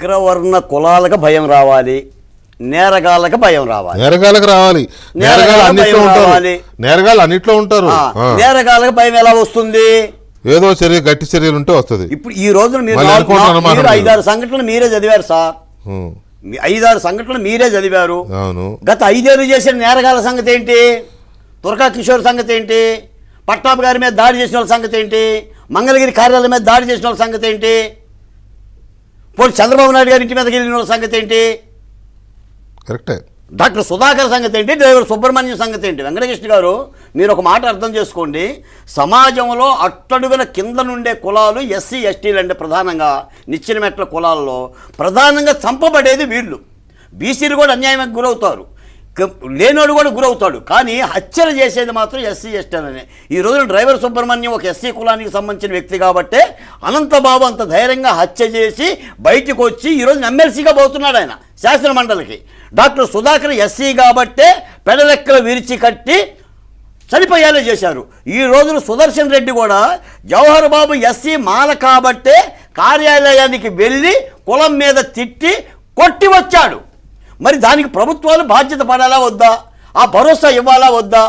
అగ్రవర్ణ కులాలకు భయం రావాలి, నేరగాళ్ళకి భయం రావాలి. నేరగాళ్ళకి రావాలి. నేరగాళ్ళు అన్నిట్లో ఉంటారు. నేరగాళ్ళకి భయం ఎలా వస్తుంది? ఏదో చర్య, గట్టి చర్యలు ఉంటే వస్తుంది. ఇప్పుడు ఈ రోజున మీరు 5-6 సంఘటనలు మీరే చదివారు సార్. 5-6 సంఘటనలు మీరే చదివారు. అవును. గత 5 ఏళ్ళు చేసిన నేరగాళ్ళ సంగతి ఏంటి? తురకా కిషోర్ సంగతి ఏంటి? పట్టాభి గారి మీద దాడి చేసిన వాళ్ళ సంగతి ఏంటి? మంగళగిరి కార్యాలయం మీద దాడి చేసిన వాళ్ళ సంగతి ఏంటి? పోనీ చంద్రబాబు నాయుడు గారి ఇంటి మీదకి వెళ్ళిన వాళ్ళ సంగతి ఏంటి? కరెక్టే. డాక్టర్ సుధాకర్ సంగతి ఏంటి? డ్రైవర్ సుబ్రహ్మణ్యం సంగతి ఏంటి? వెంకటకృష్ణ గారు, మీరు ఒక మాట అర్థం చేసుకోండి. సమాజంలో అట్టడుగున కింద నుండే కులాలు ఎస్సీ ఎస్టీలు అంటే ప్రధానంగా నిచ్చెన మెట్ల కులాల్లో ప్రధానంగా చంపబడేది వీళ్ళు. బీసీలు కూడా అన్యాయానికి గురవుతారు, లేనోడు కూడా గురవుతాడు. కానీ హత్యలు చేసేది మాత్రం ఎస్సీ ఎస్టీలనే. ఈ రోజున డ్రైవర్ సుబ్రహ్మణ్యం ఒక ఎస్సీ కులానికి సంబంధించిన వ్యక్తి కాబట్టే అనంతబాబు అంత ధైర్యంగా హత్య చేసి బయటకు వచ్చి ఈరోజు ఎమ్మెల్సీగా పోతున్నాడు ఆయన శాసన మండలికి. డాక్టర్ సుధాకర్ ఎస్సీ కాబట్టే పెడలెక్కలు విరిచి కట్టి చనిపోయేలా చేశారు. ఈ రోజున సుదర్శన్ రెడ్డి కూడా జవహర్ బాబు ఎస్సీ మాల కాబట్టే కార్యాలయానికి వెళ్ళి కులం మీద తిట్టి కొట్టి వచ్చాడు. మరి దానికి ప్రభుత్వాలు బాధ్యత పడాలా వద్దా? ఆ భరోసా ఇవ్వాలా వద్దా?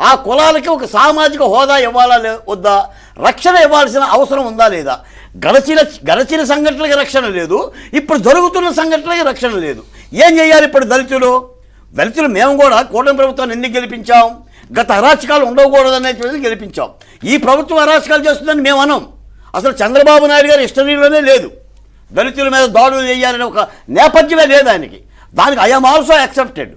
ఆ కులాలకి ఒక సామాజిక హోదా ఇవ్వాలా వద్దా? రక్షణ ఇవ్వాల్సిన అవసరం ఉందా లేదా? గడచిన సంఘటనలకి రక్షణ లేదు, ఇప్పుడు జరుగుతున్న సంఘటనలకి రక్షణ లేదు. ఏం చేయాలి ఇప్పుడు దళితులు? మేము కూడా కూటమి ప్రభుత్వాన్ని ఎందుకు గెలిపించాం? గత అరాచకాలు ఉండకూడదనేది గెలిపించాం. ఈ ప్రభుత్వం అరాచకాలు చేస్తుందని మేము అనం. అసలు చంద్రబాబు నాయుడు గారి హిస్టరీలోనే లేదు దళితుల మీద దాడులు చేయాలనే ఒక నేపథ్యమే లేదు ఆయనకి. దానికి I'm also accepted.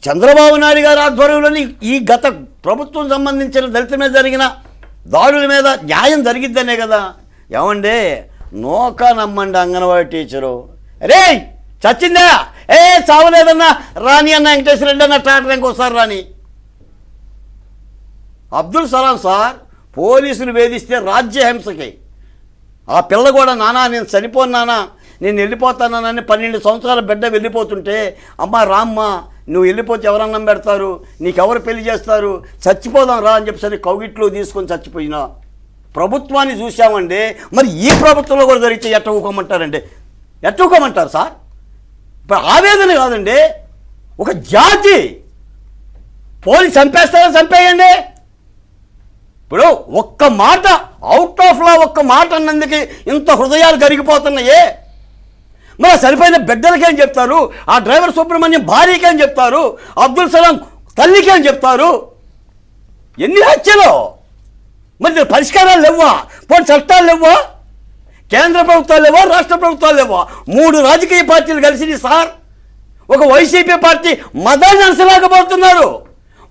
Chandrababu Naidu గారి ఆధ్వర్యంలోని ఈ గత ప్రభుత్వం సంబంధించిన దళితుల మీద జరిగిన దాడుల మీద న్యాయం జరిగిద్దనే కదా. ఏమండే నోకా నమ్మండి అంగన్వాడీ టీచరు, రే చచ్చిందా? చావలేదన్నా రాని అన్న వెంకటేశ్వర రెడ్డి అన్న ట్రాక్టర్ ఇంకోసారి రాని. అబ్దుల్ సలాం సార్ పోలీసులు వేధిస్తే రాజ్యహింసకి ఆ పిల్ల కూడా, నానా నేను చనిపోను నానా, నేను వెళ్ళిపోతానని 12 సంవత్సరాల బిడ్డ వెళ్ళిపోతుంటే, అమ్మ రామ్మ నువ్వు వెళ్ళిపోతే ఎవరన్నం పెడతారు, నీకెవరు పెళ్లి చేస్తారు, చచ్చిపోదాం రా అని చెప్పి కౌగిట్లో తీసుకొని చచ్చిపోయినా ప్రభుత్వాన్ని చూసామండి. మరి ఈ ప్రభుత్వంలో కూడా జరిగితే ఎట్టవుకోమంటారండి? ఎట్టవుకోమంటారు సార్? ఇప్పుడు ఆవేదన కాదండి, ఒక జాతి పోలీసు చంపేస్తారో చంపేయండి. ఇప్పుడు ఒక్క మాట అవుట్ ఆఫ్ లా ఒక్క మాట అన్నందుకు ఇంత హృదయాలు కరిగిపోతున్నాయే. మరి సరిపోయిన బిడ్డలకేం చెప్తారు? ఆ డ్రైవర్ సుబ్రహ్మణ్యం భార్యకేం చెప్తారు? అబ్దుల్ సలాం తల్లికేం చెప్తారు? ఎన్ని హత్యలు! మరి పరిష్కారాలు లేవా? పోనీ చట్టాలు లేవా? కేంద్ర ప్రభుత్వాలు లేవా? రాష్ట్ర ప్రభుత్వాలు లేవా? 3 రాజకీయ పార్టీలు కలిసి సార్ ఒక వైసీపీ పార్టీ మతాన్ని అనుసరించలేకపోతున్నారు.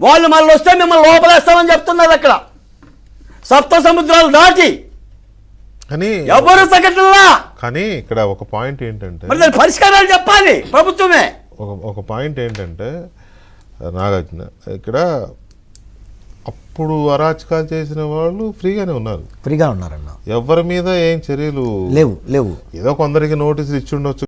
వాళ్ళు మళ్ళీ వస్తే మిమ్మల్ని లోపలేస్తామని చెప్తున్నారు. అక్కడ సప్త సముద్రాలు దాటి కానీ ఎవరు తగ్గట్లా. కానీ ఇక్కడ ఒక పాయింట్ ఏంటంటే, మరి దాని పరిష్కారాలు చెప్పాలి ప్రభుత్వమే. ఒక పాయింట్ ఏంటంటే నాగార్జున, ఇక్కడ అప్పుడు అరాచకాలు చేసిన వాళ్ళు ఫ్రీగా ఉన్నారన్న. ఎవరి మీద ఏం చర్యలు లేవు. ఏదో కొందరికి నోటీసులు ఇచ్చి ఉండొచ్చు.